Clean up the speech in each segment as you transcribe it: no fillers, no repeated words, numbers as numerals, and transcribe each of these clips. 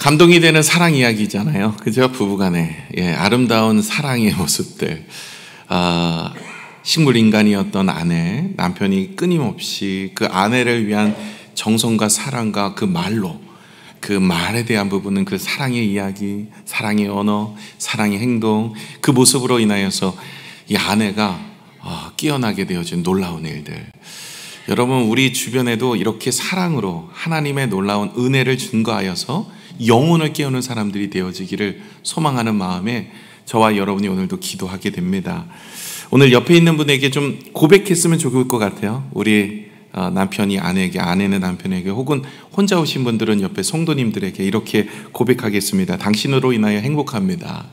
감동이 되는 사랑 이야기잖아요. 그죠? 부부간의 아름다운 사랑의 모습들. 식물인간이었던 아내, 남편이 끊임없이 그 아내를 위한 정성과 사랑과 그 말로, 그 말에 대한 부분은 그 사랑의 이야기, 사랑의 언어, 사랑의 행동, 그 모습으로 인하여서 이 아내가 깨어나게 되어진 놀라운 일들. 여러분, 우리 주변에도 이렇게 사랑으로 하나님의 놀라운 은혜를 증거하여서 영혼을 깨우는 사람들이 되어지기를 소망하는 마음에 저와 여러분이 오늘도 기도하게 됩니다. 오늘 옆에 있는 분에게 좀 고백했으면 좋을 것 같아요. 우리 남편이 아내에게, 아내는 남편에게, 혹은 혼자 오신 분들은 옆에 성도님들에게 이렇게 고백하겠습니다. 당신으로 인하여 행복합니다.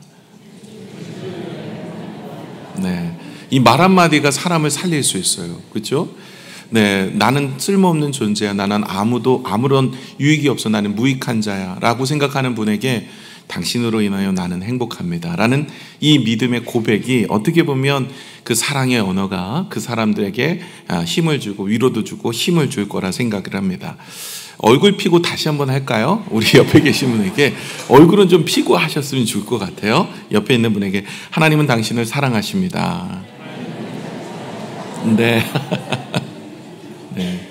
네, 이 말 한마디가 사람을 살릴 수 있어요. 그렇죠? 네, 나는 쓸모없는 존재야, 나는 아무런 유익이 없어, 나는 무익한 자야 라고 생각하는 분에게 당신으로 인하여 나는 행복합니다 라는 이 믿음의 고백이 어떻게 보면 그 사랑의 언어가 그 사람들에게 힘을 주고 위로도 주고 힘을 줄 거라 생각을 합니다. 얼굴 피고 다시 한번 할까요? 우리 옆에 계신 분에게 얼굴은 좀 피고 하셨으면 좋을 것 같아요. 옆에 있는 분에게 하나님은 당신을 사랑하십니다. 네. 네,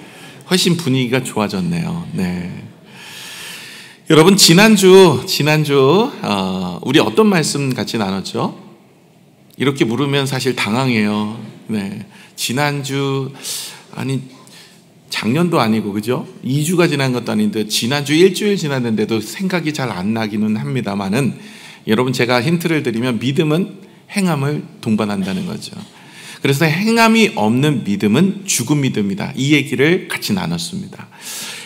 훨씬 분위기가 좋아졌네요. 네. 여러분, 지난주 우리 어떤 말씀 같이 나눴죠? 이렇게 물으면 사실 당황해요. 네, 지난주 작년도 아니고, 그죠? 2주가 지난 것도 아닌데 지난주 일주일 지났는데도 생각이 잘 안 나기는 합니다만은, 여러분, 제가 힌트를 드리면 믿음은 행함을 동반한다는 거죠. 그래서 행함이 없는 믿음은 죽은 믿음이다, 이 얘기를 같이 나눴습니다.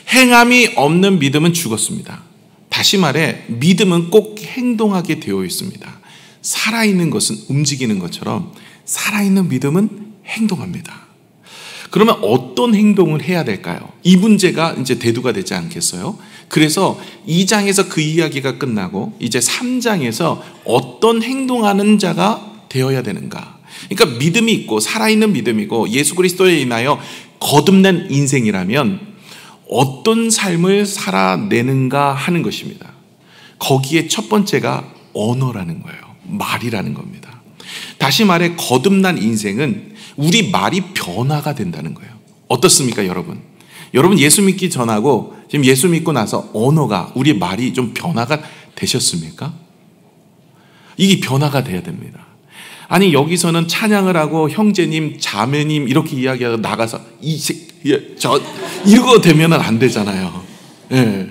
행함이 없는 믿음은 죽었습니다. 다시 말해, 믿음은 꼭 행동하게 되어 있습니다. 살아있는 것은 움직이는 것처럼 살아있는 믿음은 행동합니다. 그러면 어떤 행동을 해야 될까요? 이 문제가 이제 대두가 되지 않겠어요? 그래서 2장에서 그 이야기가 끝나고 이제 3장에서 어떤 행동하는 자가 되어야 되는가? 그러니까 믿음이 있고 살아있는 믿음이고 예수 그리스도에 인하여 거듭난 인생이라면 어떤 삶을 살아내는가 하는 것입니다. 거기에 첫 번째가 언어라는 거예요. 말이라는 겁니다. 다시 말해, 거듭난 인생은 우리 말이 변화가 된다는 거예요. 어떻습니까, 여러분? 여러분, 예수 믿기 전하고 지금 예수 믿고 나서 언어가, 우리 말이 좀 변화가 되셨습니까? 이게 변화가 돼야 됩니다. 아니, 여기서는 찬양을 하고 형제님, 자매님 이렇게 이야기하고 나가서 이거 되면은 안 되잖아요. 예.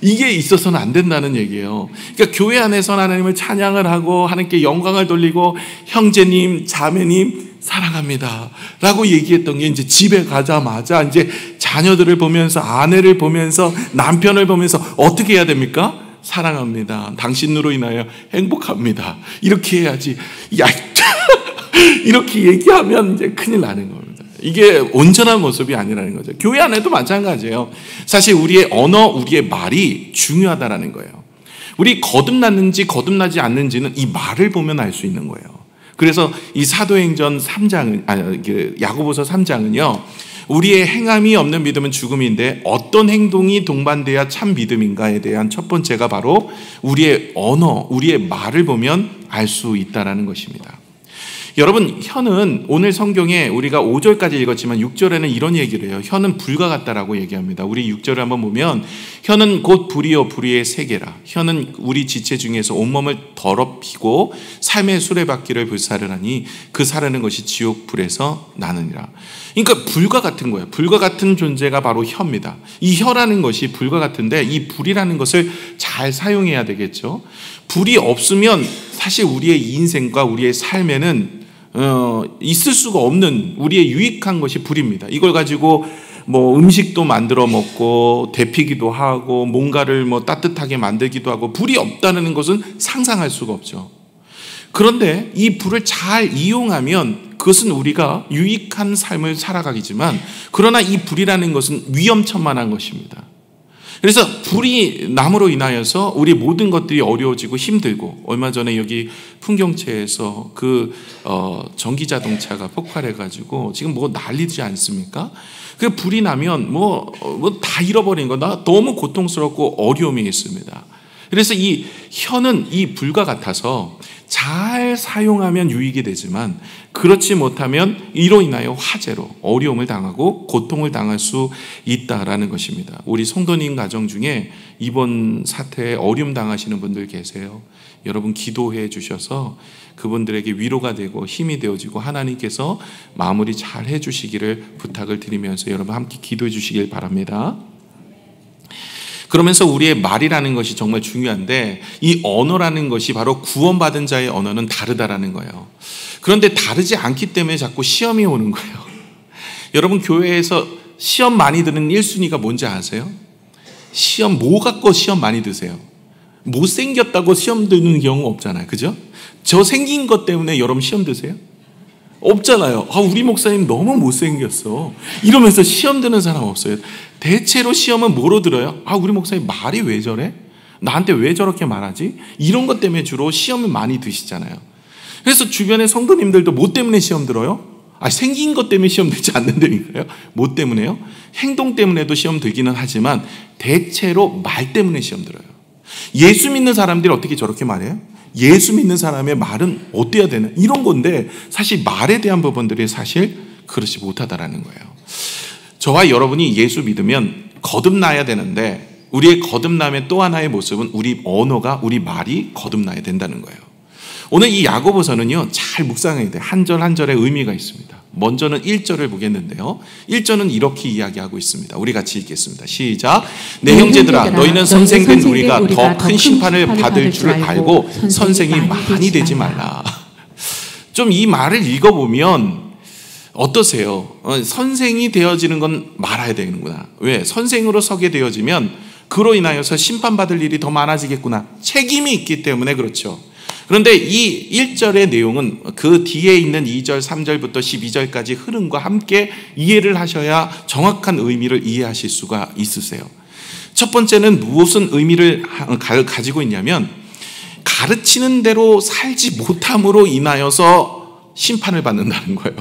이게 있어서는 안 된다는 얘기예요. 그러니까 교회 안에서 하나님을 찬양을 하고 하나님께 영광을 돌리고 형제님, 자매님 사랑합니다 라고 얘기했던 게 이제 집에 가자마자 이제 자녀들을 보면서, 아내를 보면서, 남편을 보면서 어떻게 해야 됩니까? 사랑합니다, 당신으로 인하여 행복합니다, 이렇게 해야지. 이렇게 얘기하면 이제 큰일 나는 겁니다. 이게 온전한 모습이 아니라는 거죠. 교회 안에도 마찬가지예요. 사실 우리의 언어, 우리의 말이 중요하다라는 거예요. 우리 거듭났는지 거듭나지 않는지는 이 말을 보면 알 수 있는 거예요. 그래서 이 사도행전 3장은, 야고보서 3장은요, 우리의 행함이 없는 믿음은 죽음인데 어떤 행동이 동반돼야 참 믿음인가에 대한 첫 번째가 바로 우리의 언어, 우리의 말을 보면 알 수 있다라는 것입니다. 여러분, 혀는 오늘 성경에 우리가 5절까지 읽었지만 6절에는 이런 얘기를 해요. 혀는 불과 같다라고 얘기합니다. 우리 6절을 한번 보면, 혀는 곧 불이요 불의의 세계라. 혀는 우리 지체 중에서 온몸을 더럽히고 삶의 수레바퀴를 불사를 하니 그 사르는 것이 지옥 불에서 나느니라. 그러니까 불과 같은 거예요. 불과 같은 존재가 바로 혀입니다. 이 혀라는 것이 불과 같은데 이 불이라는 것을 잘 사용해야 되겠죠. 불이 없으면 사실 우리의 인생과 우리의 삶에는 있을 수가 없는, 우리의 유익한 것이 불입니다. 이걸 가지고 뭐 음식도 만들어 먹고 데피기도 하고 뭔가를 뭐 따뜻하게 만들기도 하고, 불이 없다는 것은 상상할 수가 없죠. 그런데 이 불을 잘 이용하면 그것은 우리가 유익한 삶을 살아가겠지만, 그러나 이 불이라는 것은 위험천만한 것입니다. 그래서 불이 남으로 인하여서 우리 모든 것들이 어려워지고 힘들고, 얼마 전에 여기 풍경채에서 전기자동차가 폭발해가지고 지금 뭐 난리지 않습니까? 그 불이 나면 뭐 다 잃어버리는 거, 나 너무 고통스럽고 어려움이 있습니다. 그래서 이 혀는 이 불과 같아서 잘 사용하면 유익이 되지만 그렇지 못하면 이로 인하여 화재로 어려움을 당하고 고통을 당할 수 있다라는 것입니다. 우리 성도님 가정 중에 이번 사태에 어려움 당하시는 분들 계세요. 여러분 기도해 주셔서 그분들에게 위로가 되고 힘이 되어지고 하나님께서 마무리 잘 해주시기를 부탁을 드리면서 여러분 함께 기도해 주시길 바랍니다. 그러면서 우리의 말이라는 것이 정말 중요한데 이 언어라는 것이 바로 구원받은 자의 언어는 다르다라는 거예요. 그런데 다르지 않기 때문에 자꾸 시험이 오는 거예요. 여러분 교회에서 시험 많이 드는 1순위가 뭔지 아세요? 시험 뭐 갖고 시험 많이 드세요? 못생겼다고 시험 드는 경우 없잖아요. 그죠? 저 생긴 것 때문에 여러분 시험 드세요? 없잖아요. 우리 목사님 너무 못생겼어 이러면서 시험 드는 사람 없어요. 대체로 시험은 뭐로 들어요? 우리 목사님 말이 왜 저래? 나한테 왜 저렇게 말하지? 이런 것 때문에 주로 시험을 많이 드시잖아요. 그래서 주변의 성도님들도 뭐 때문에 시험 들어요? 생긴 것 때문에 시험 들지 않는다니까요. 뭐 때문에요? 행동 때문에도 시험 들기는 하지만 대체로 말 때문에 시험 들어요. 예수 믿는 사람들이 어떻게 저렇게 말해요? 예수 믿는 사람의 말은 어때야 되나? 이런 건데 사실 말에 대한 부분들이 사실 그렇지 못하다라는 거예요. 저와 여러분이 예수 믿으면 거듭나야 되는데 우리의 거듭남의 또 하나의 모습은 우리 언어가, 우리 말이 거듭나야 된다는 거예요. 오늘 이 야고보서는요, 잘 묵상해야 돼요. 한 절 한 절의 의미가 있습니다. 먼저는 1절을 보겠는데요. 1절은 이렇게 이야기하고 있습니다. 우리 같이 읽겠습니다. 시작. 내 형제들아, 너희는 선생된 우리가 더 큰 심판을 받을 줄 알고 선생이 많이 되지 말라. 좀 이 말을 읽어보면 어떠세요? 선생이 되어지는 건 말아야 되는구나. 왜? 선생으로 서게 되어지면 그로 인하여서 심판받을 일이 더 많아지겠구나. 책임이 있기 때문에 그렇죠. 그런데 이 1절의 내용은 그 뒤에 있는 2절, 3절부터 12절까지 흐름과 함께 이해를 하셔야 정확한 의미를 이해하실 수가 있으세요. 첫 번째는 무슨 의미를 가지고 있냐면 가르치는 대로 살지 못함으로 인하여서 심판을 받는다는 거예요.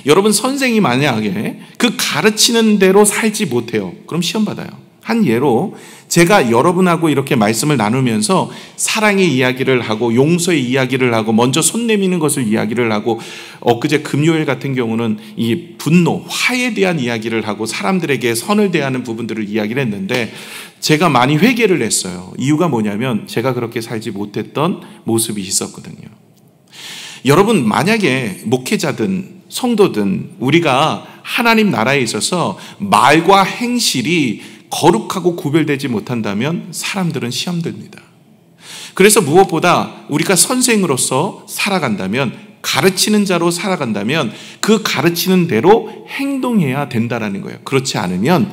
여러분 선생이 만약에 그 가르치는 대로 살지 못해요. 그럼 시험 받아요. 한 예로 제가 여러분하고 이렇게 말씀을 나누면서 사랑의 이야기를 하고 용서의 이야기를 하고 먼저 손 내미는 것을 이야기를 하고 엊그제 금요일 같은 경우는 이 분노, 화에 대한 이야기를 하고 사람들에게 선을 대하는 부분들을 이야기를 했는데 제가 많이 회개를 했어요. 이유가 뭐냐면 제가 그렇게 살지 못했던 모습이 있었거든요. 여러분 만약에 목회자든 성도든 우리가 하나님 나라에 있어서 말과 행실이 거룩하고 구별되지 못한다면 사람들은 시험 듭니다. 그래서 무엇보다 우리가 선생으로서 살아간다면 가르치는 자로 살아간다면 그 가르치는 대로 행동해야 된다라는 거예요. 그렇지 않으면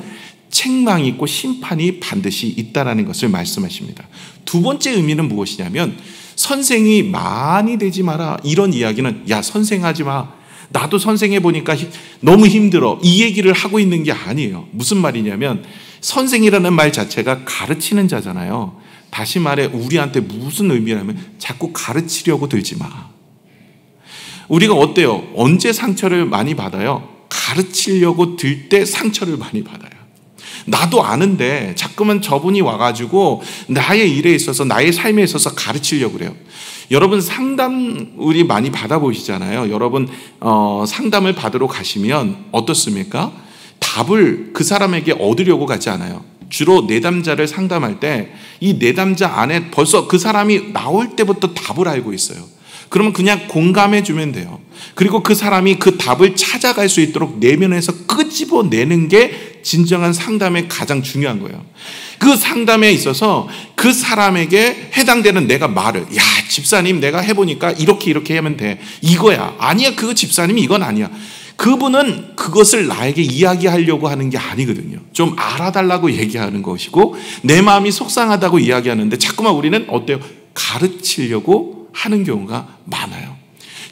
책망이 있고 심판이 반드시 있다라는 것을 말씀하십니다. 두 번째 의미는 무엇이냐면 선생이 많이 되지 마라. 이런 이야기는 야 선생하지 마. 나도 선생해 보니까 너무 힘들어. 이 얘기를 하고 있는 게 아니에요. 무슨 말이냐면 선생이라는 말 자체가 가르치는 자잖아요. 다시 말해 우리한테 무슨 의미냐면 자꾸 가르치려고 들지 마. 우리가 어때요? 언제 상처를 많이 받아요? 가르치려고 들 때 상처를 많이 받아요. 나도 아는데 자꾸만 저분이 와가지고 나의 일에 있어서 나의 삶에 있어서 가르치려고 그래요. 여러분 상담 우리 많이 받아보시잖아요. 여러분 상담을 받으러 가시면 어떻습니까? 답을 그 사람에게 얻으려고 가지 않아요. 주로 내담자를 상담할 때 이 내담자 안에 벌써 그 사람이 나올 때부터 답을 알고 있어요. 그러면 그냥 공감해 주면 돼요. 그리고 그 사람이 그 답을 찾아갈 수 있도록 내면에서 끄집어내는 게 진정한 상담의 가장 중요한 거예요. 그 상담에 있어서 그 사람에게 해당되는 내가 말을 야 집사님 내가 해보니까 이렇게 하면 돼. 이거야. 아니야 그거 집사님 이건 아니야. 그분은 그것을 나에게 이야기하려고 하는 게 아니거든요. 좀 알아달라고 얘기하는 것이고 내 마음이 속상하다고 이야기하는데 자꾸만 우리는 어때요? 가르치려고 하는 경우가 많아요.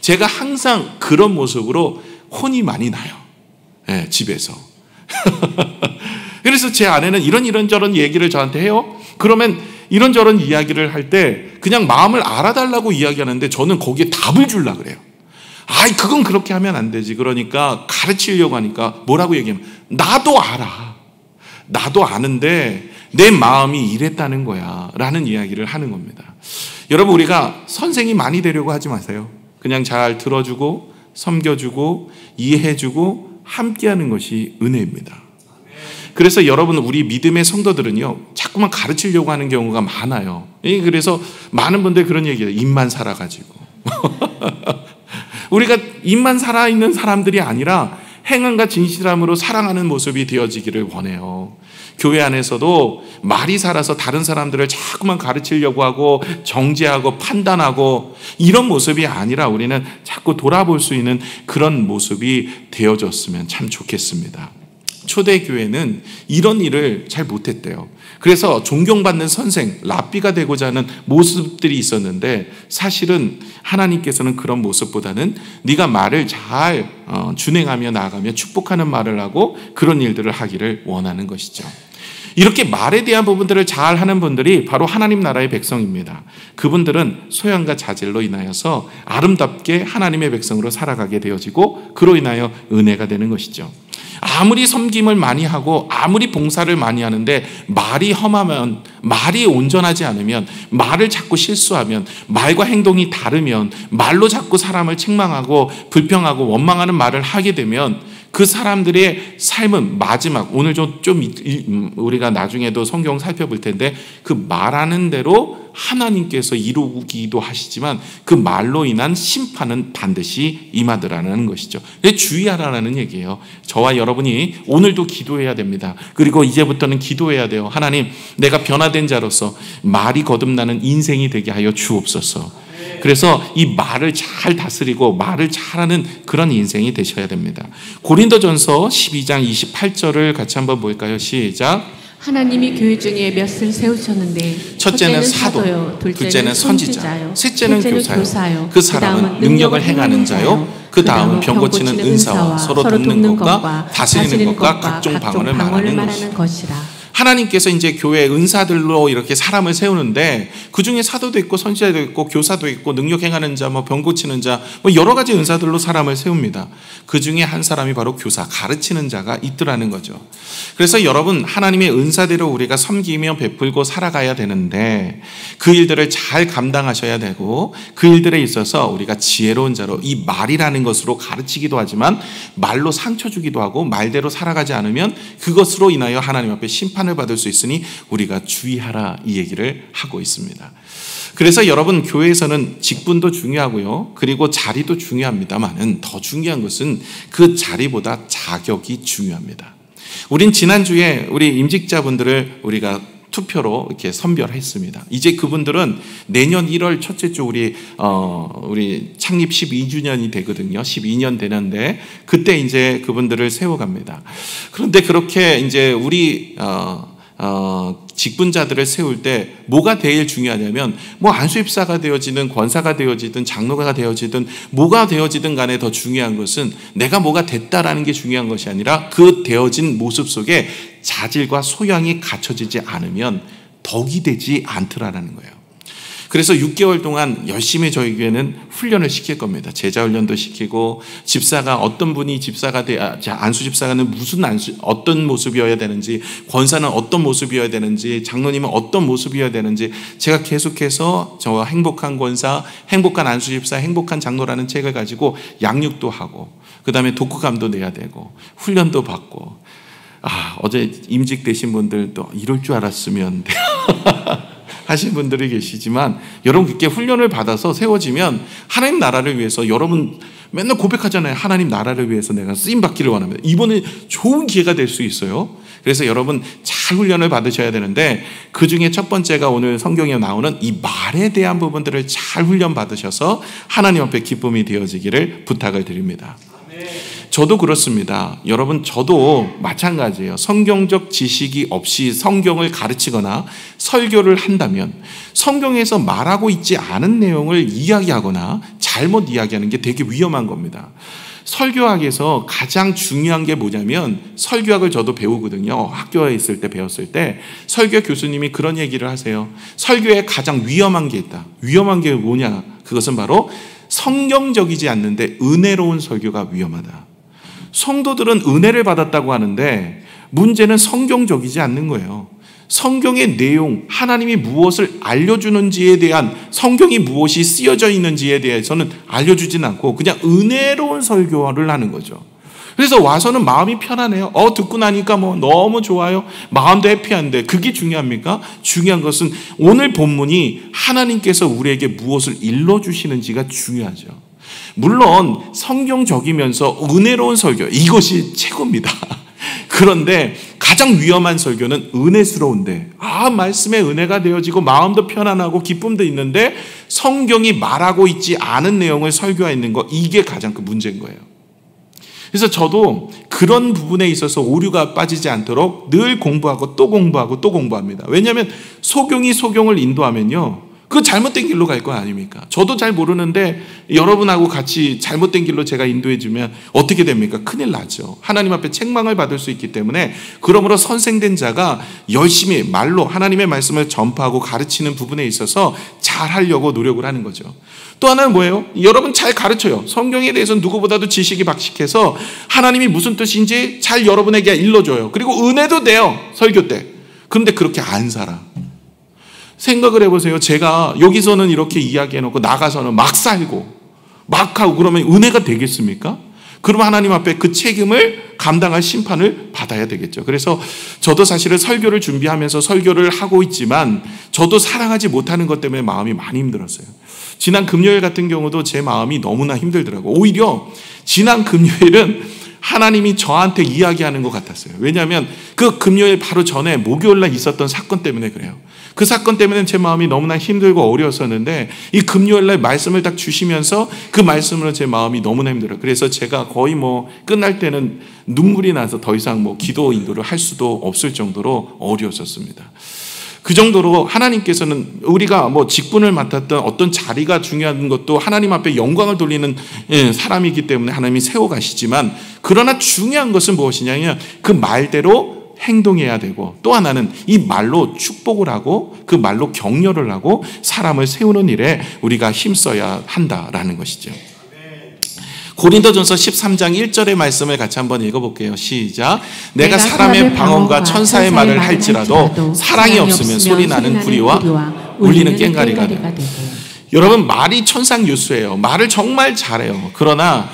제가 항상 그런 모습으로 혼이 많이 나요. 네, 집에서. 그래서 제 아내는 이런저런 얘기를 저한테 해요. 그러면 이런저런 이야기를 할 때 그냥 마음을 알아달라고 이야기하는데 저는 거기에 답을 주려고 그래요. 그건 그렇게 하면 안 되지. 그러니까 가르치려고 하니까 뭐라고 얘기하면 나도 알아. 나도 아는데 내 마음이 이랬다는 거야 라는 이야기를 하는 겁니다. 여러분, 우리가 선생이 많이 되려고 하지 마세요. 그냥 잘 들어주고 섬겨주고 이해해주고 함께하는 것이 은혜입니다. 그래서 여러분, 우리 믿음의 성도들은요, 자꾸만 가르치려고 하는 경우가 많아요. 그래서 많은 분들 그런 얘기해요. 입만 살아가지고. 우리가 입만 살아있는 사람들이 아니라 행함과 진실함으로 사랑하는 모습이 되어지기를 원해요. 교회 안에서도 말이 살아서 다른 사람들을 자꾸만 가르치려고 하고 정죄하고 판단하고 이런 모습이 아니라 우리는 자꾸 돌아볼 수 있는 그런 모습이 되어졌으면 참 좋겠습니다. 초대교회는 이런 일을 잘 못했대요. 그래서 존경받는 선생, 랍비가 되고자 하는 모습들이 있었는데 사실은 하나님께서는 그런 모습보다는 네가 말을 잘 준행하며 나아가며 축복하는 말을 하고 그런 일들을 하기를 원하는 것이죠. 이렇게 말에 대한 부분들을 잘 하는 분들이 바로 하나님 나라의 백성입니다. 그분들은 소양과 자질로 인하여서 아름답게 하나님의 백성으로 살아가게 되어지고 그로 인하여 은혜가 되는 것이죠. 아무리 섬김을 많이 하고 아무리 봉사를 많이 하는데 말이 험하면, 말이 온전하지 않으면, 말을 자꾸 실수하면, 말과 행동이 다르면, 말로 자꾸 사람을 책망하고 불평하고 원망하는 말을 하게 되면 그 사람들의 삶은 마지막, 오늘 좀 우리가 나중에도 성경 살펴볼 텐데 그 말하는 대로 하나님께서 이루기도 하시지만 그 말로 인한 심판은 반드시 임하더라는 것이죠. 주의하라는 얘기예요. 저와 여러분이 오늘도 기도해야 됩니다. 그리고 이제부터는 기도해야 돼요. 하나님, 내가 변화된 자로서 말이 거듭나는 인생이 되게 하여 주옵소서. 그래서 이 말을 잘 다스리고 말을 잘하는 그런 인생이 되셔야 됩니다. 고린도전서 12장 28절을 같이 한번 볼까요? 시작. 하나님이 교회 중에 몇을 세우셨는데 첫째는 사도, 둘째는 선지자, 셋째는 교사요. 그 사람은 능력을 행하는 자요. 그 다음은 병 고치는 은사와 서로 돕는 것과 다스리는 것과 각종 방언을 말하는 것이라. 하나님께서 이제 교회 은사들로 이렇게 사람을 세우는데 그 중에 사도도 있고 선지자도 있고 교사도 있고 능력 행하는 자, 병 고치는 자, 여러 가지 은사들로 사람을 세웁니다. 그 중에 한 사람이 바로 교사, 가르치는 자가 있더라는 거죠. 그래서 여러분, 하나님의 은사대로 우리가 섬기며 베풀고 살아가야 되는데 그 일들을 잘 감당하셔야 되고 그 일들에 있어서 우리가 지혜로운 자로 이 말이라는 것으로 가르치기도 하지만 말로 상처 주기도 하고 말대로 살아가지 않으면 그것으로 인하여 하나님 앞에 심판을 받을 수 있으니 우리가 주의하라, 이 얘기를 하고 있습니다. 그래서 여러분, 교회에서는 직분도 중요하고요, 그리고 자리도 중요합니다만은 더 중요한 것은 그 자리보다 자격이 중요합니다. 우린 지난주에 우리 임직자분들을 우리가 투표로 이렇게 선별했습니다. 이제 그분들은 내년 1월 첫째 주 우리 창립 12주년이 되거든요. 12년 되는데 그때 이제 그분들을 세워갑니다. 그런데 그렇게 이제 우리 직분자들을 세울 때 뭐가 제일 중요하냐면 안수입사가 되어지든 권사가 되어지든 장로가 되어지든 뭐가 되어지든 간에 더 중요한 것은 내가 뭐가 됐다라는 게 중요한 것이 아니라 그 되어진 모습 속에 자질과 소양이 갖춰지지 않으면 덕이 되지 않더라는 거예요. 그래서 6개월 동안 열심히 저희 교회는 훈련을 시킬 겁니다. 제자 훈련도 시키고, 집사가 어떤 분이 집사가 돼야, 안수 집사가는 어떤 모습이어야 되는지, 권사는 어떤 모습이어야 되는지, 장로님은 어떤 모습이어야 되는지 제가 계속해서 저와 행복한 권사, 행복한 안수 집사, 행복한 장로라는 책을 가지고 양육도 하고, 그 다음에 독후감도 내야 되고, 훈련도 받고. 어제 임직되신 분들도 이럴 줄 알았으면 하신 분들이 계시지만, 여러분 그렇게 훈련을 받아서 세워지면 하나님 나라를 위해서, 여러분 맨날 고백하잖아요. 하나님 나라를 위해서 내가 쓰임받기를 원합니다. 이번에 좋은 기회가 될 수 있어요. 그래서 여러분 잘 훈련을 받으셔야 되는데 그 중에 첫 번째가 오늘 성경에 나오는 이 말에 대한 부분들을 잘 훈련 받으셔서 하나님 앞에 기쁨이 되어지기를 부탁을 드립니다. 저도 그렇습니다. 여러분, 저도 마찬가지예요. 성경적 지식이 없이 성경을 가르치거나 설교를 한다면 성경에서 말하고 있지 않은 내용을 이야기하거나 잘못 이야기하는 게 되게 위험한 겁니다. 설교학에서 가장 중요한 게 뭐냐면, 설교학을 저도 배우거든요. 학교에 있을 때 배웠을 때 설교 교수님이 그런 얘기를 하세요. 설교에 가장 위험한 게 있다. 위험한 게 뭐냐? 그것은 바로 성경적이지 않는데 은혜로운 설교가 위험하다. 성도들은 은혜를 받았다고 하는데 문제는 성경적이지 않는 거예요. 성경의 내용, 하나님이 무엇을 알려주는지에 대한, 성경이 무엇이 쓰여져 있는지에 대해서는 알려주진 않고 그냥 은혜로운 설교를 하는 거죠. 그래서 와서는 마음이 편하네요. 듣고 나니까 뭐 너무 좋아요. 마음도 해피한데 그게 중요합니까? 중요한 것은 오늘 본문이 하나님께서 우리에게 무엇을 일러주시는지가 중요하죠. 물론 성경적이면서 은혜로운 설교, 이것이 최고입니다. 그런데 가장 위험한 설교는 은혜스러운데, 말씀에 은혜가 되어지고 마음도 편안하고 기쁨도 있는데 성경이 말하고 있지 않은 내용을 설교하는 거, 이게 가장 큰 문제인 거예요. 그래서 저도 그런 부분에 있어서 오류가 빠지지 않도록 늘 공부하고 또 공부하고 또 공부합니다. 왜냐하면 소경이 소경을 인도하면요, 그 잘못된 길로 갈 거 아닙니까? 저도 잘 모르는데 여러분하고 같이 잘못된 길로 제가 인도해 주면 어떻게 됩니까? 큰일 나죠. 하나님 앞에 책망을 받을 수 있기 때문에, 그러므로 선생된 자가 열심히 말로 하나님의 말씀을 전파하고 가르치는 부분에 있어서 잘 하려고 노력을 하는 거죠. 또 하나는 뭐예요? 여러분 잘 가르쳐요. 성경에 대해서는 누구보다도 지식이 박식해서 하나님이 무슨 뜻인지 잘 여러분에게 일러줘요. 그리고 은혜도 돼요, 설교 때. 그런데 그렇게 안 살아. 생각을 해보세요. 제가 여기서는 이렇게 이야기해놓고 나가서는 막 살고 막 하고 그러면 은혜가 되겠습니까? 그러면 하나님 앞에 그 책임을 감당할 심판을 받아야 되겠죠. 그래서 저도 사실은 설교를 준비하면서 설교를 하고 있지만 저도 사랑하지 못하는 것 때문에 마음이 많이 힘들었어요. 지난 금요일 같은 경우도 제 마음이 너무나 힘들더라고요. 오히려 지난 금요일은 하나님이 저한테 이야기하는 것 같았어요. 왜냐하면 그 금요일 바로 전에 목요일날 있었던 사건 때문에 그래요. 그 사건 때문에 제 마음이 너무나 힘들고 어려웠었는데 이 금요일날 말씀을 딱 주시면서 그 말씀으로 제 마음이 너무나 힘들어요. 그래서 제가 거의 끝날 때는 눈물이 나서 더 이상 기도 인도를 할 수도 없을 정도로 어려웠었습니다. 그 정도로 하나님께서는 우리가 직분을 맡았던 어떤 자리가 중요한 것도 하나님 앞에 영광을 돌리는 사람이기 때문에 하나님이 세워가시지만, 그러나 중요한 것은 무엇이냐면 그 말대로 행동해야 되고, 또 하나는 이 말로 축복을 하고 그 말로 격려를 하고 사람을 세우는 일에 우리가 힘써야 한다라는 것이죠. 고린도전서 13장 1절의 말씀을 같이 한번 읽어볼게요. 시작. 내가 사람의 방언과 천사의 말을 할지라도 사랑이 없으면 소리나는 구리와 울리는 꽹과리가 되고. 여러분, 말이 천상유수예요. 말을 정말 잘해요. 그러나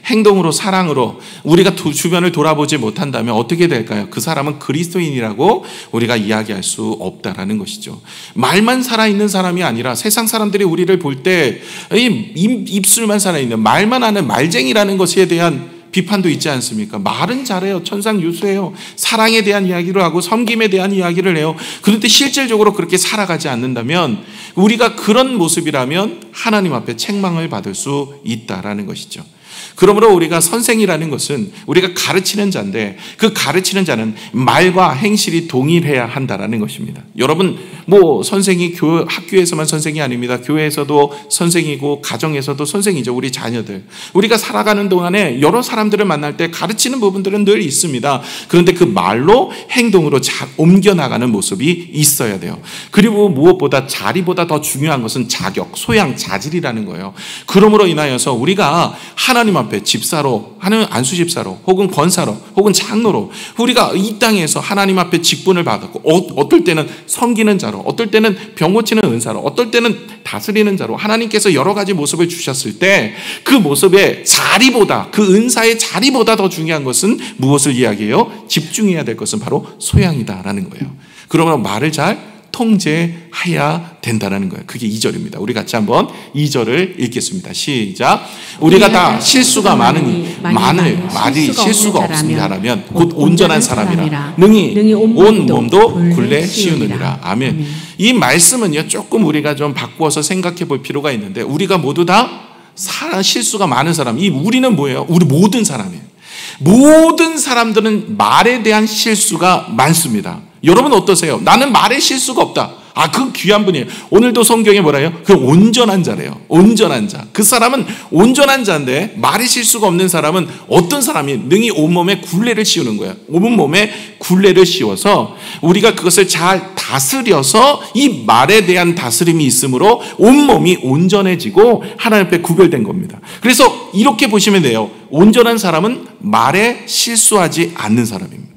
행동으로, 사랑으로 우리가 주변을 돌아보지 못한다면 어떻게 될까요? 그 사람은 그리스도인이라고 우리가 이야기할 수 없다라는 것이죠. 말만 살아있는 사람이 아니라 세상 사람들이 우리를 볼 때 입술만 살아있는, 말만 하는 말쟁이라는 것에 대한 비판도 있지 않습니까? 말은 잘해요. 천상유수예요. 사랑에 대한 이야기를 하고 섬김에 대한 이야기를 해요. 그런데 실질적으로 그렇게 살아가지 않는다면, 우리가 그런 모습이라면 하나님 앞에 책망을 받을 수 있다라는 것이죠. 그러므로 우리가 선생이라는 것은 우리가 가르치는 자인데, 그 가르치는 자는 말과 행실이 동일해야 한다라는 것입니다. 여러분, 선생이 학교에서만 선생이 아닙니다. 교회에서도 선생이고 가정에서도 선생이죠. 우리 자녀들, 우리가 살아가는 동안에 여러 사람들을 만날 때 가르치는 부분들은 늘 있습니다. 그런데 그 말로 행동으로 옮겨나가는 모습이 있어야 돼요. 그리고 무엇보다 자리보다 더 중요한 것은 자격, 소양, 자질이라는 거예요. 그러므로 인하여서 우리가 하나님 앞에 집사로, 안수 집사로, 혹은 권사로, 혹은 장로로 우리가 이 땅에서 하나님 앞에 직분을 받았고, 어떨 때는 섬기는 자로, 어떨 때는 병 고치는 은사로, 어떨 때는 다스리는 자로 하나님께서 여러 가지 모습을 주셨을 때, 그 모습의 자리보다, 그 은사의 자리보다 더 중요한 것은 무엇을 이야기해요? 집중해야 될 것은 바로 소양이다라는 거예요. 그러면 말을 잘 통제해야 된다는 거예요. 그게 2절입니다. 우리 같이 한번 2절을 읽겠습니다. 시작. 우리가 다 실수가 많으니 말이 실수가 없는 자라면 곧 온전한 사람이라 능히 온 몸도 굴레 씌우느니라. 아멘. 이 말씀은요, 조금 우리가 좀 바꾸어서 생각해 볼 필요가 있는데, 우리가 모두 다 실수가 많은 사람, 이 우리는 뭐예요? 우리 모든 사람이에요. 모든 사람들은 말에 대한 실수가 많습니다. 여러분 어떠세요? 나는 말에 실수가 없다. 그 귀한 분이에요. 오늘도 성경에 뭐라요? 그 온전한 자래요. 온전한 자. 그 사람은 온전한 자인데, 말에 실수가 없는 사람은 어떤 사람이 능히 온몸에 굴레를 씌우는 거예요. 온몸에 굴레를 씌워서 우리가 그것을 잘 다스려서 이 말에 대한 다스림이 있으므로 온몸이 온전해지고 하나님 앞에 구별된 겁니다. 그래서 이렇게 보시면 돼요. 온전한 사람은 말에 실수하지 않는 사람입니다.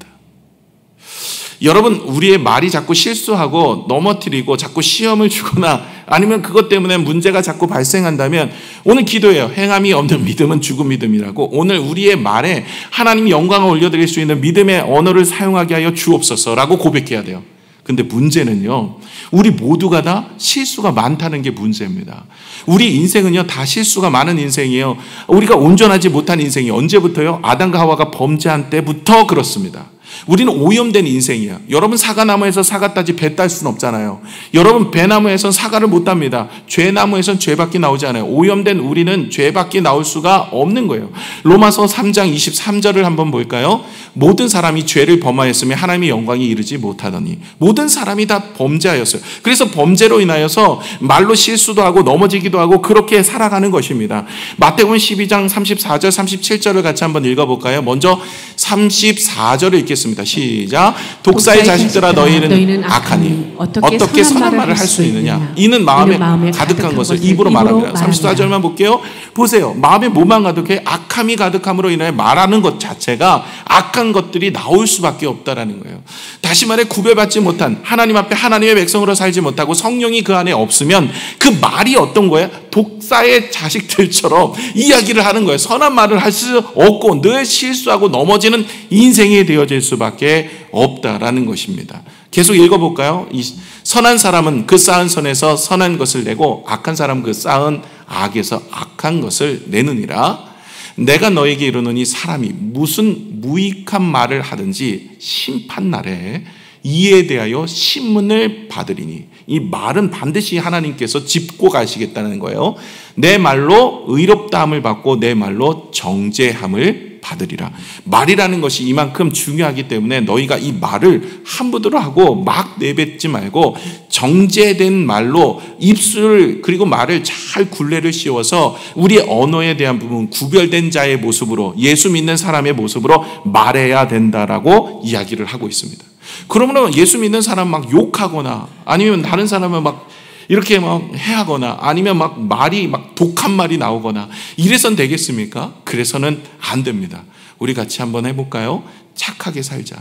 여러분, 우리의 말이 자꾸 실수하고 넘어뜨리고 자꾸 시험을 주거나 아니면 그것 때문에 문제가 자꾸 발생한다면 오늘 기도해요. 행함이 없는 믿음은 죽은 믿음이라고. 오늘 우리의 말에 하나님 영광을 올려드릴 수 있는 믿음의 언어를 사용하게 하여 주옵소서라고 고백해야 돼요. 근데 문제는요, 우리 모두가 다 실수가 많다는 게 문제입니다. 우리 인생은요, 다 실수가 많은 인생이에요. 우리가 온전하지 못한 인생이 언제부터요? 아담과 하와가 범죄한 때부터 그렇습니다. 우리는 오염된 인생이에요. 여러분, 사과나무에서 사과 따지 배 딸 수는 없잖아요. 여러분, 배나무에선 사과를 못 땁니다. 죄나무에선 죄밖에 나오지 않아요. 오염된 우리는 죄밖에 나올 수가 없는 거예요. 로마서 3장 23절을 한번 볼까요? 모든 사람이 죄를 범하였으며 하나님의 영광이 이르지 못하더니. 모든 사람이 다 범죄하였어요. 그래서 범죄로 인하여서 말로 실수도 하고 넘어지기도 하고 그렇게 살아가는 것입니다. 마태복음 12장 34절 37절을 같이 한번 읽어볼까요? 먼저 34절을 읽겠습니다. 시작. 독사의 자식들아, 너희는 악하니 어떻게 선한 말을 할 수 있느냐? 이는 마음에 가득한 것을 입으로 말합니다. 34절만 볼게요. 보세요. 마음에 뭐만 가득해? 악함이 가득함으로 인하여 말하는 것 자체가 악한 것들이 나올 수밖에 없다라는 거예요. 다시 말해, 구별받지 못한, 하나님 앞에 하나님의 백성으로 살지 못하고 성령이 그 안에 없으면 그 말이 어떤 거예요? 독사의 자식들처럼 이야기를 하는 거예요. 선한 말을 할 수 없고 늘 실수하고 넘어지는 인생이 되어질 수밖에 없다라는 것입니다. 계속 읽어볼까요? 이 선한 사람은 그 쌓은 선에서 선한 것을 내고 악한 사람은 그 쌓은 악에서 악한 것을 내느니라. 내가 너에게 이르노니 사람이 무슨 무익한 말을 하든지 심판날에 이에 대하여 신문을 받으리니. 이 말은 반드시 하나님께서 짚고 가시겠다는 거예요. 내 말로 의롭다함을 받고 내 말로 정죄함을 받으리라. 말이라는 것이 이만큼 중요하기 때문에 너희가 이 말을 함부로 하고 막 내뱉지 말고 정제된 말로 입술 그리고 말을 잘 굴레를 씌워서 우리의 언어에 대한 부분, 구별된 자의 모습으로, 예수 믿는 사람의 모습으로 말해야 된다라고 이야기를 하고 있습니다. 그러면 예수 믿는 사람 막 욕하거나 아니면 다른 사람을 막 이렇게 막 해하거나 아니면 막 말이 막 독한 말이 나오거나 이래선 되겠습니까? 그래서는 안 됩니다. 우리 같이 한번 해볼까요? 착하게 살자.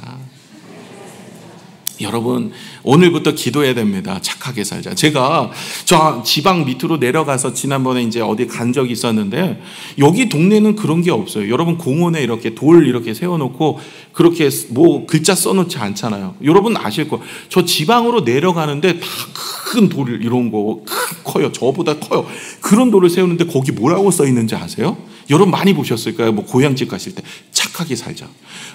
여러분, 오늘부터 기도해야 됩니다. 착하게 살자. 제가 저 지방 밑으로 내려가서 지난번에 이제 어디 간 적이 있었는데 여기 동네는 그런 게 없어요. 여러분, 공원에 이렇게 돌 이렇게 세워놓고 그렇게 뭐 글자 써놓지 않잖아요. 여러분 아실 거예요. 저 지방으로 내려가는데 다 큰 돌 이런 거 커요. 저보다 커요. 그런 돌을 세우는데 거기 뭐라고 써 있는지 아세요? 여러분 많이 보셨을까요? 뭐 고향집 가실 때 착하게 살자.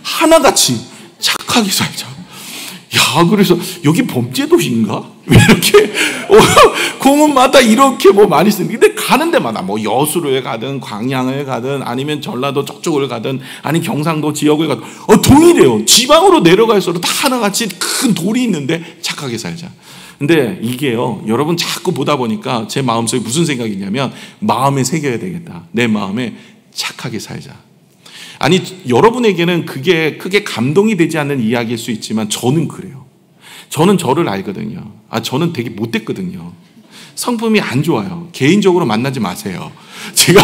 하나같이 착하게 살자. 야, 그래서 여기 범죄 도시인가? 왜 이렇게 공원마다 이렇게 뭐 많이 쓰는? 근데 가는 데마다 뭐 여수를 가든 광양을 가든 아니면 전라도 저쪽을 가든 아니 경상도 지역을 가든 동일해요. 지방으로 내려갈수록 다 하나같이 큰 돌이 있는데 착하게 살자. 근데 이게요, 여러분 자꾸 보다 보니까 제 마음속에 무슨 생각이 있냐면 마음에 새겨야 되겠다. 내 마음에 착하게 살자. 아니, 여러분에게는 그게 크게 감동이 되지 않는 이야기일 수 있지만 저는 그래요. 저는 저를 알거든요. 저는 되게 못됐거든요. 성품이 안 좋아요. 개인적으로 만나지 마세요. 제가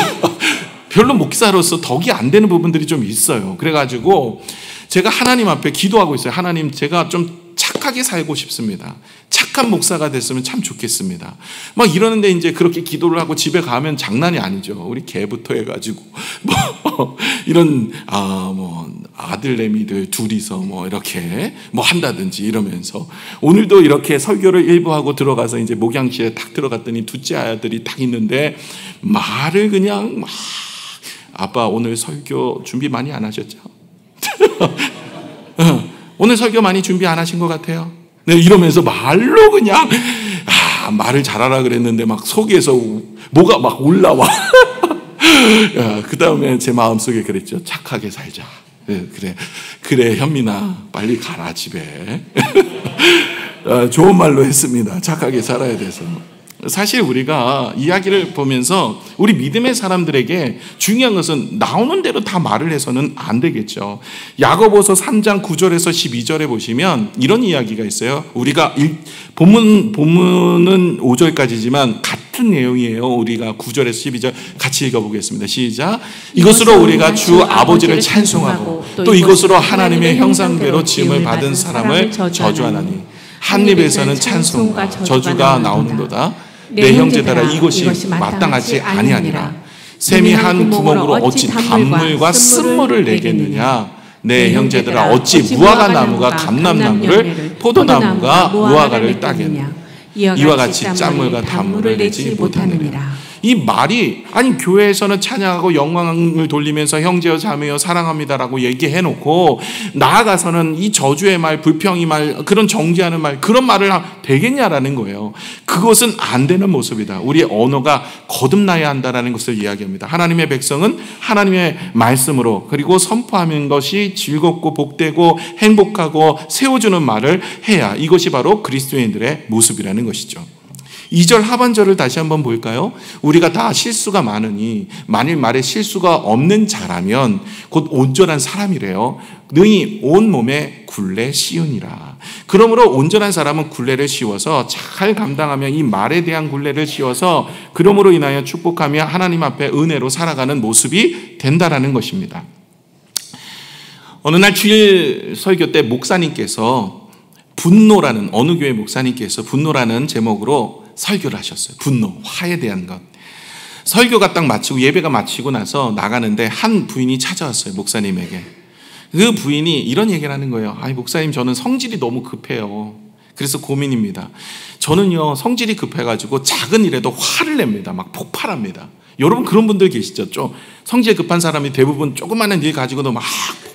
별로 목사로서 덕이 안 되는 부분들이 좀 있어요. 그래가지고 제가 하나님 앞에 기도하고 있어요. 하나님, 제가 좀 착하게 살고 싶습니다. 착한 목사가 됐으면 참 좋겠습니다. 막 이러는데 이제 그렇게 기도를 하고 집에 가면 장난이 아니죠. 우리 개부터 해가지고 뭐 이런 뭐 아들내미들 둘이서 뭐 이렇게 뭐 한다든지 이러면서 오늘도 이렇게 설교를 일부 하고 들어가서 이제 목양실에 딱 들어갔더니 둘째 아들이 딱 있는데 말을 그냥 막 아빠 오늘 설교 준비 많이 안 하셨죠? 오늘 설교 많이 준비 안 하신 것 같아요. 네, 이러면서 말로 그냥 말을 잘하라 그랬는데 막 속에서 뭐가 막 올라와. 그 다음에 제 마음속에 그랬죠. 착하게 살자. 그래 현민아 빨리 가라 집에. 좋은 말로 했습니다. 착하게 살아야 돼서. 사실 우리가 이야기를 보면서 우리 믿음의 사람들에게 중요한 것은 나오는 대로 다 말을 해서는 안 되겠죠. 야고보서 3장 9절에서 12절에 보시면 이런 이야기가 있어요. 우리가 본문은 5절까지지만 같은 내용이에요. 우리가 9절에서 12절 같이 읽어보겠습니다. 시작. 이것으로 우리가 주 아버지를 찬송하고 또 이것으로 하나님의 형상대로 지음을 받은 사람을 저주하나니 한 입에서는 찬송과 저주가 나오는도다. 내 형제들아 이것이 마땅하지 아니하니라. 샘이 한 구멍으로 어찌 단물과 쓴물을 내겠느냐. 내 형제들아 어찌 무화과 나무가 감람나무를 포도나무가 무화과를 따겠느냐. 이와 같이 짠물과 단물을 내지 못하느니라. 이 말이 아니 교회에서는 찬양하고 영광을 돌리면서 형제여 자매여 사랑합니다라고 얘기해놓고 나아가서는 이 저주의 말, 불평의 말, 그런 정죄하는 말, 그런 말을 되겠냐라는 거예요. 그것은 안 되는 모습이다. 우리의 언어가 거듭나야 한다는 것을 이야기합니다. 하나님의 백성은 하나님의 말씀으로 그리고 선포하는 것이 즐겁고 복되고 행복하고 세워주는 말을 해야 이것이 바로 그리스도인들의 모습이라는 것이죠. 2절 하반절을 다시 한번 볼까요? 우리가 다 실수가 많으니 만일 말에 실수가 없는 자라면 곧 온전한 사람이래요. 능히 온 몸에 굴레 씌우니라. 그러므로 온전한 사람은 굴레를 씌워서 잘 감당하며 이 말에 대한 굴레를 씌워서 그러므로 인하여 축복하며 하나님 앞에 은혜로 살아가는 모습이 된다라는 것입니다. 어느 날 주일 설교 때 목사님께서 분노라는 어느 교회 목사님께서 분노라는 제목으로 설교를 하셨어요. 분노, 화에 대한 것. 설교가 딱 마치고 예배가 마치고 나서 나가는데 한 부인이 찾아왔어요. 목사님에게. 그 부인이 이런 얘기를 하는 거예요. 아니 목사님 저는 성질이 너무 급해요. 그래서 고민입니다. 저는요 성질이 급해가지고 작은 일에도 화를 냅니다. 막 폭발합니다. 여러분 그런 분들 계시죠? 좀 성질 급한 사람이 대부분 조그마한 일 가지고도 막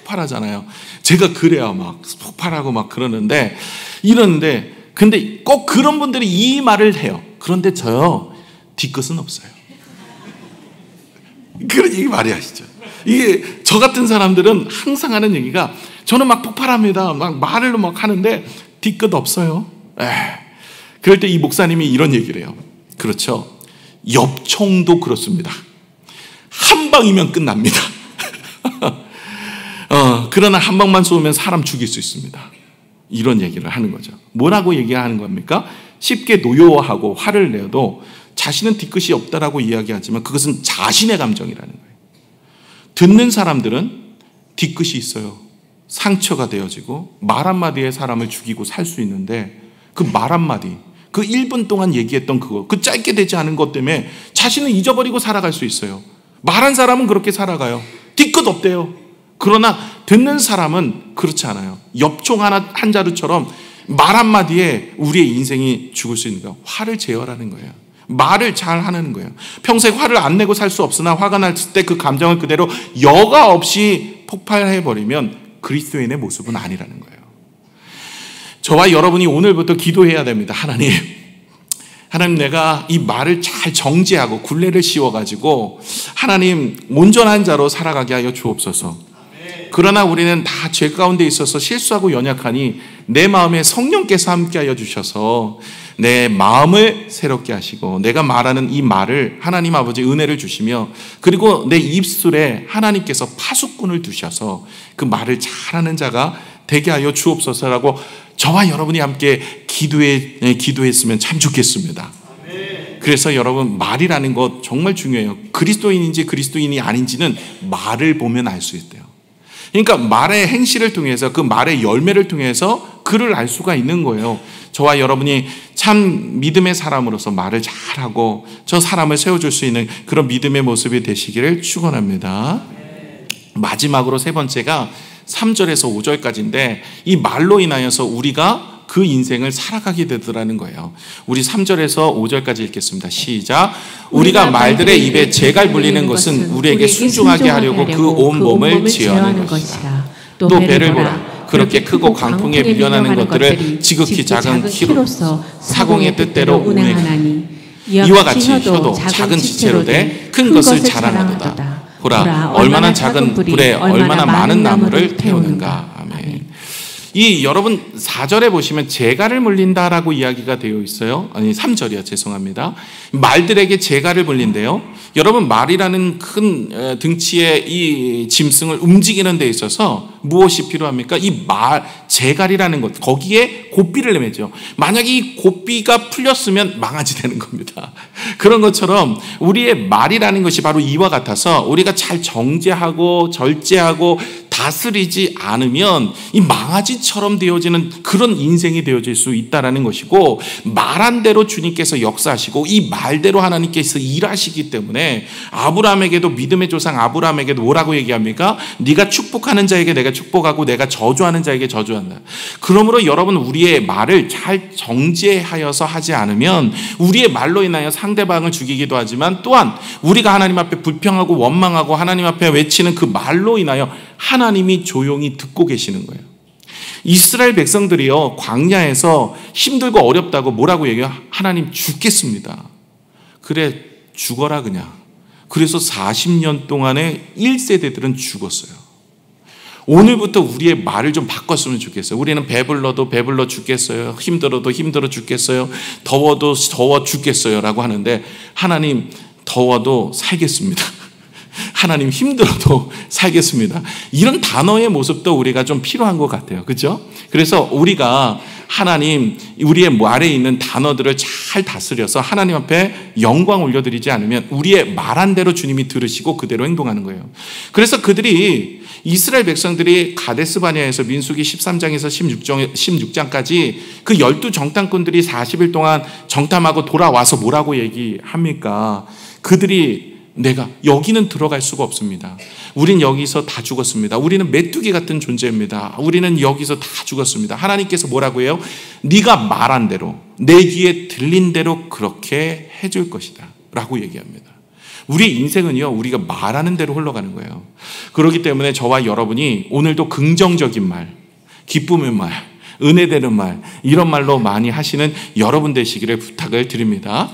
폭발하잖아요. 제가 그래요. 막 폭발하고 막 그러는데 이러는데 근데 꼭 그런 분들이 이 말을 해요. 그런데 저요 뒤끝은 없어요. 그런 얘기 많이 하시죠. 이게 저 같은 사람들은 항상 하는 얘기가 저는 막 폭발합니다. 막 말을 막 하는데 뒤끝 없어요. 그럴 때 이 목사님이 이런 얘기를 해요. 그렇죠. 엽총도 그렇습니다. 한 방이면 끝납니다. 그러나 한 방만 쏘면 사람 죽일 수 있습니다. 이런 얘기를 하는 거죠. 뭐라고 얘기하는 겁니까? 쉽게 노여워하고 화를 내도 자신은 뒤끝이 없다라고 이야기하지만 그것은 자신의 감정이라는 거예요. 듣는 사람들은 뒤끝이 있어요. 상처가 되어지고 말 한마디에 사람을 죽이고 살 수 있는데 그 말 한마디, 그 1분 동안 얘기했던 그거, 그 짧게 되지 않은 것 때문에 자신을 잊어버리고 살아갈 수 있어요. 말한 사람은 그렇게 살아가요. 뒤끝 없대요. 그러나 듣는 사람은 그렇지 않아요. 엽총 한 자루처럼 말 한마디에 우리의 인생이 죽을 수 있는 거예요. 화를 제어하는 거예요. 말을 잘 하는 거예요. 평생 화를 안 내고 살 수 없으나 화가 날 때 그 감정을 그대로 여과 없이 폭발해버리면 그리스도인의 모습은 아니라는 거예요. 저와 여러분이 오늘부터 기도해야 됩니다. 하나님 내가 이 말을 잘 정지하고 굴레를 씌워가지고 하나님 온전한 자로 살아가게 하여 주옵소서. 그러나 우리는 다 죄 가운데 있어서 실수하고 연약하니 내 마음에 성령께서 함께하여 주셔서 내 마음을 새롭게 하시고 내가 말하는 이 말을 하나님 아버지 은혜를 주시며 그리고 내 입술에 하나님께서 파수꾼을 두셔서 그 말을 잘하는 자가 되게 하여 주옵소서라고 저와 여러분이 함께 기도했으면 참 좋겠습니다. 그래서 여러분 말이라는 것 정말 중요해요. 그리스도인인지 그리스도인이 아닌지는 말을 보면 알 수 있대요. 그러니까 말의 행실을 통해서 그 말의 열매를 통해서 그를 알 수가 있는 거예요. 저와 여러분이 참 믿음의 사람으로서 말을 잘하고 저 사람을 세워줄 수 있는 그런 믿음의 모습이 되시기를 축원합니다. 마지막으로 세 번째가 3절에서 5절까지인데 이 말로 인하여서 우리가 그 인생을 살아가게 되더라는 거예요. 우리 3절에서 5절까지 읽겠습니다. 시작. 우리가 말들의 입에 재갈 불리는 것은 우리에게 순종하게 하려고 그 온 몸을 지어하는 것이라. 또 배를 보라. 그렇게 크고 광풍에 밀려나는 것들을 지극히 작은 키로서 사공의 뜻대로 운행하나니 이와 같이 혀도 작은 지체로 돼 큰 것을 자랑하도다. 보라 얼마나 작은 불에 얼마나 많은 나무를 태우는가. 아멘. 이 여러분 4절에 보시면 재갈을 물린다라고 이야기가 되어 있어요. 아니 3절이요. 죄송합니다. 말들에게 재갈을 물린대요. 여러분 말이라는 큰 등치의 이 짐승을 움직이는 데 있어서 무엇이 필요합니까? 이 재갈이라는 것, 거기에 고삐를 내매죠. 만약에 이 고삐가 풀렸으면 망아지 되는 겁니다. 그런 것처럼 우리의 말이라는 것이 바로 이와 같아서 우리가 잘 정제하고 절제하고 다스리지 않으면 이 망아지처럼 되어지는 그런 인생이 되어질 수 있다는 것이고, 말한 대로 주님께서 역사하시고 이 말대로 하나님께서 일하시기 때문에 아브라함에게도, 믿음의 조상 아브라함에게도 뭐라고 얘기합니까? 네가 축복하는 자에게 내가 축복하고 내가 저주하는 자에게 저주한다. 그러므로 여러분 우리의 말을 잘 정제하여서 하지 않으면 우리의 말로 인하여 상대방을 죽이기도 하지만 또한 우리가 하나님 앞에 불평하고 원망하고 하나님 앞에 외치는 그 말로 인하여 하나님이 조용히 듣고 계시는 거예요. 이스라엘 백성들이요, 광야에서 힘들고 어렵다고 뭐라고 얘기해요? 하나님 죽겠습니다. 그래 죽어라 그냥. 그래서 40년 동안에 1세대들은 죽었어요. 오늘부터 우리의 말을 좀 바꿨으면 좋겠어요. 우리는 배불러도 배불러 죽겠어요. 힘들어도 힘들어 죽겠어요. 더워도 더워 죽겠어요 라고 하는데, 하나님 더워도 살겠습니다. 하나님 힘들어도 살겠습니다. 이런 단어의 모습도 우리가 좀 필요한 것 같아요. 그렇죠? 그래서 우리가 하나님, 우리의 말에 있는 단어들을 잘 다스려서 하나님 앞에 영광 올려드리지 않으면 우리의 말한 대로 주님이 들으시고 그대로 행동하는 거예요. 그래서 그들이, 이스라엘 백성들이 가데스 바네아에서 민수기 13장에서 16장까지 그 12 정탐꾼들이 40일 동안 정탐하고 돌아와서 뭐라고 얘기합니까? 그들이 내가 여기는 들어갈 수가 없습니다. 우린 여기서 다 죽었습니다. 우리는 메뚜기 같은 존재입니다. 우리는 여기서 다 죽었습니다. 하나님께서 뭐라고 해요? 네가 말한 대로, 내 귀에 들린 대로 그렇게 해줄 것이다 라고 얘기합니다. 우리 인생은요, 우리가 말하는 대로 흘러가는 거예요. 그렇기 때문에 저와 여러분이 오늘도 긍정적인 말, 기쁨의 말, 은혜되는 말, 이런 말로 많이 하시는 여러분 되시기를 부탁을 드립니다.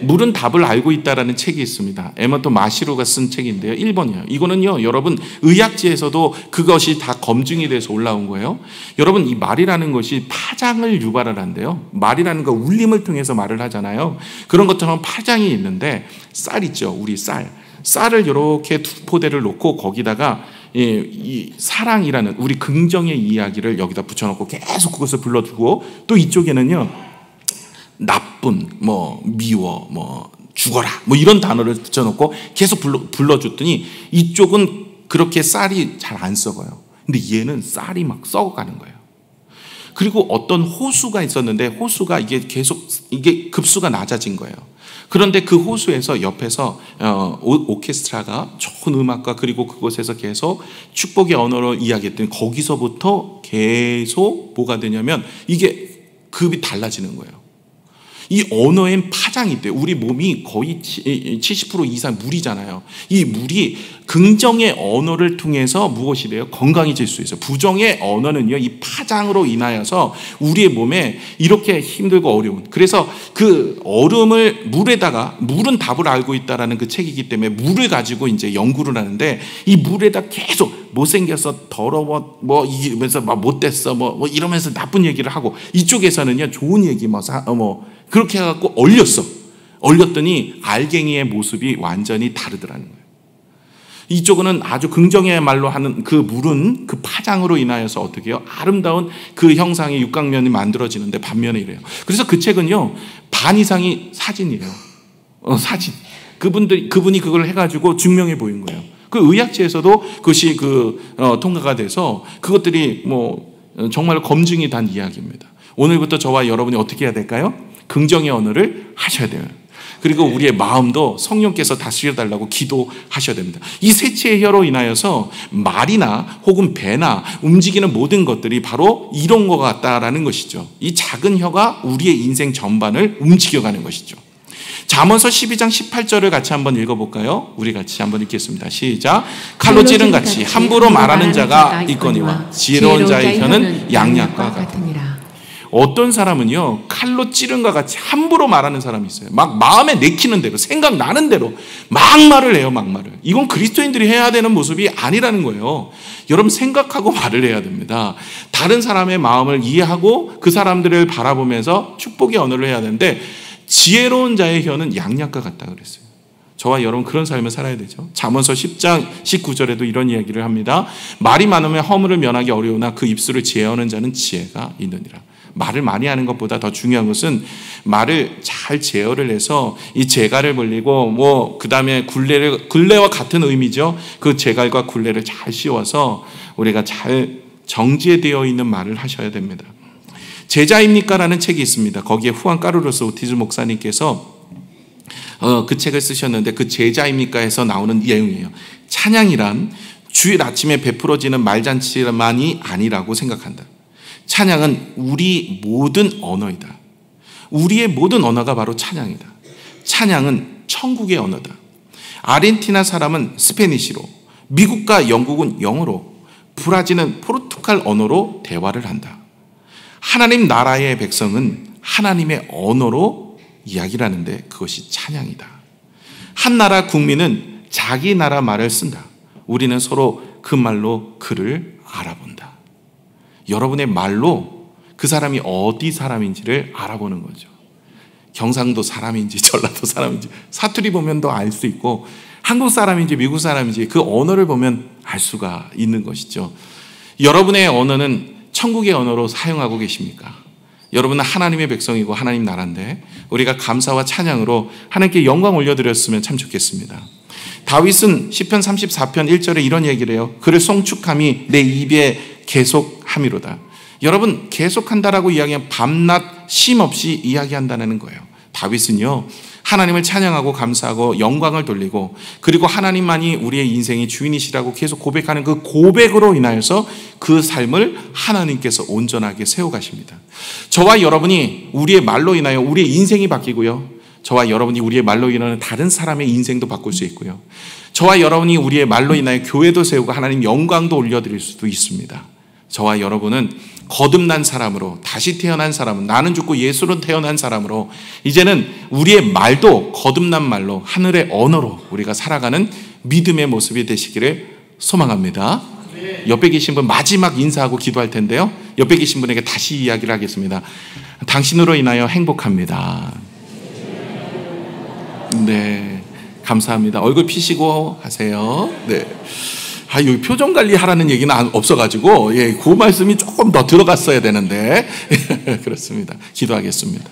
물은 답을 알고 있다라는 책이 있습니다. 에머턴 마시로가 쓴 책인데요. 1번이에요. 이거는요, 여러분 의학지에서도 그것이 다 검증이 돼서 올라온 거예요. 여러분 이 말이라는 것이 파장을 유발을 한대요. 말이라는 거 울림을 통해서 말을 하잖아요. 그런 것처럼 파장이 있는데, 쌀 있죠. 우리 쌀을 이렇게 두 포대를 놓고 거기다가 이 사랑이라는 우리 긍정의 이야기를 여기다 붙여놓고 계속 그것을 불러주고, 또 이쪽에는요 나쁜, 미워, 죽어라, 이런 단어를 붙여놓고 계속 불러줬더니 이쪽은 그렇게 쌀이 잘 안 썩어요. 근데 얘는 쌀이 막 썩어가는 거예요. 그리고 어떤 호수가 있었는데 호수가 이게 급수가 낮아진 거예요. 그런데 그 호수에서 옆에서 오케스트라가 좋은 음악과 그리고 그곳에서 계속 축복의 언어로 이야기했더니 거기서부터 계속 뭐가 되냐면 이게 급이 달라지는 거예요. 이 언어엔 파장이 있대요. 우리 몸이 거의 70% 이상 물이잖아요. 이 물이 긍정의 언어를 통해서 무엇이 돼요? 건강해질 수 있어요. 부정의 언어는요, 이 파장으로 인하여서 우리의 몸에 이렇게 힘들고 어려운, 그래서 그 물은 답을 알고 있다라는 그 책이기 때문에 물을 가지고 이제 연구를 하는데, 이 물에다 계속 못생겨서 더러워 이러면서 못됐어 이러면서 나쁜 얘기를 하고, 이쪽에서는요 좋은 얘기 그렇게 해갖고 얼렸더니 알갱이의 모습이 완전히 다르더라는 거예요. 이쪽은 아주 긍정의 말로 하는 그 물은 그 파장으로 인하여서 어떻게 해요? 아름다운 그 형상의 육각면이 만들어지는데, 반면에 이래요. 그래서 그 책은요 반 이상이 사진이에요. 사진. 그분이 그걸 해가지고 증명해 보인 거예요. 그 의학지에서도 그것이 통과가 돼서 그것들이 정말 검증이 된 이야기입니다. 오늘부터 저와 여러분이 어떻게 해야 될까요? 긍정의 언어를 하셔야 돼요. 그리고 우리의 마음도 성령께서 다스려달라고 기도하셔야 됩니다. 이 셋의 혀로 인하여서 말이나 혹은 배나 움직이는 모든 것들이 바로 이런 것 같다라는 것이죠. 이 작은 혀가 우리의 인생 전반을 움직여가는 것이죠. 잠언서 12장 18절을 같이 한번 읽어볼까요? 우리 같이 한번 읽겠습니다. 시작. 칼로 찌른 같이 함부로 말하는 자가 있거니와 지혜로운 자의 혀는 양약과 같으니라. 어떤 사람은요, 칼로 찌른과 같이 함부로 말하는 사람이 있어요. 막 마음에 내키는 대로, 생각나는 대로 막 말을 해요, 막 말을. 이건 그리스도인들이 해야 되는 모습이 아니라는 거예요. 여러분, 생각하고 말을 해야 됩니다. 다른 사람의 마음을 이해하고 그 사람들을 바라보면서 축복의 언어를 해야 되는데, 지혜로운 자의 혀는 양약과 같다 그랬어요. 저와 여러분 그런 삶을 살아야 되죠. 잠언서 10장 19절에도 이런 이야기를 합니다. 말이 많으면 허물을 면하기 어려우나 그 입술을 제어하는 자는 지혜가 있느니라. 말을 많이 하는 것보다 더 중요한 것은 말을 잘 제어를 해서 이 재갈을 벌리고 그 다음에 굴레와 같은 의미죠. 그 재갈과 굴레를 잘 씌워서 우리가 잘 정제되어 있는 말을 하셔야 됩니다. 제자입니까? 라는 책이 있습니다. 거기에 후안 까르로스 오티즈 목사님께서 그 책을 쓰셨는데, 그 제자입니까? 에서 나오는 내용이에요. 찬양이란 주일 아침에 베풀어지는 말잔치만이 아니라고 생각한다. 찬양은 우리 모든 언어이다. 우리의 모든 언어가 바로 찬양이다. 찬양은 천국의 언어다. 아르헨티나 사람은 스페니시로, 미국과 영국은 영어로, 브라질은 포르투갈 언어로 대화를 한다. 하나님 나라의 백성은 하나님의 언어로 이야기를 하는데 그것이 찬양이다. 한 나라 국민은 자기 나라 말을 쓴다. 우리는 서로 그 말로 그를 알아본다. 여러분의 말로 그 사람이 어디 사람인지를 알아보는 거죠. 경상도 사람인지 전라도 사람인지 사투리 보면 더 알 수 있고, 한국 사람인지 미국 사람인지 그 언어를 보면 알 수가 있는 것이죠. 여러분의 언어는 천국의 언어로 사용하고 계십니까? 여러분은 하나님의 백성이고 하나님 나라인데 우리가 감사와 찬양으로 하나님께 영광 올려드렸으면 참 좋겠습니다. 다윗은 시편 34편 1절에 이런 얘기를 해요. 그를 송축함이 내 입에 계속함이로다. 여러분, 계속한다라고 이야기하면 밤낮 쉼 없이 이야기한다는 거예요. 다윗은요, 하나님을 찬양하고 감사하고 영광을 돌리고, 그리고 하나님만이 우리의 인생의 주인이시라고 계속 고백하는 그 고백으로 인하여서 그 삶을 하나님께서 온전하게 세워가십니다. 저와 여러분이 우리의 말로 인하여 우리의 인생이 바뀌고요, 저와 여러분이 우리의 말로 인하여 다른 사람의 인생도 바꿀 수 있고요, 저와 여러분이 우리의 말로 인하여 교회도 세우고 하나님 영광도 올려드릴 수도 있습니다. 저와 여러분은 거듭난 사람으로, 다시 태어난 사람은, 나는 죽고 예수로 태어난 사람으로, 이제는 우리의 말도 거듭난 말로, 하늘의 언어로 우리가 살아가는 믿음의 모습이 되시기를 소망합니다. 옆에 계신 분 마지막 인사하고 기도할 텐데요, 옆에 계신 분에게 다시 이야기를 하겠습니다. 당신으로 인하여 행복합니다. 네, 감사합니다. 얼굴 피시고 하세요. 네. 여기 표정 관리 하라는 얘기는 없어가지고, 그 말씀이 조금 더 들어갔어야 되는데, 그렇습니다. 기도하겠습니다.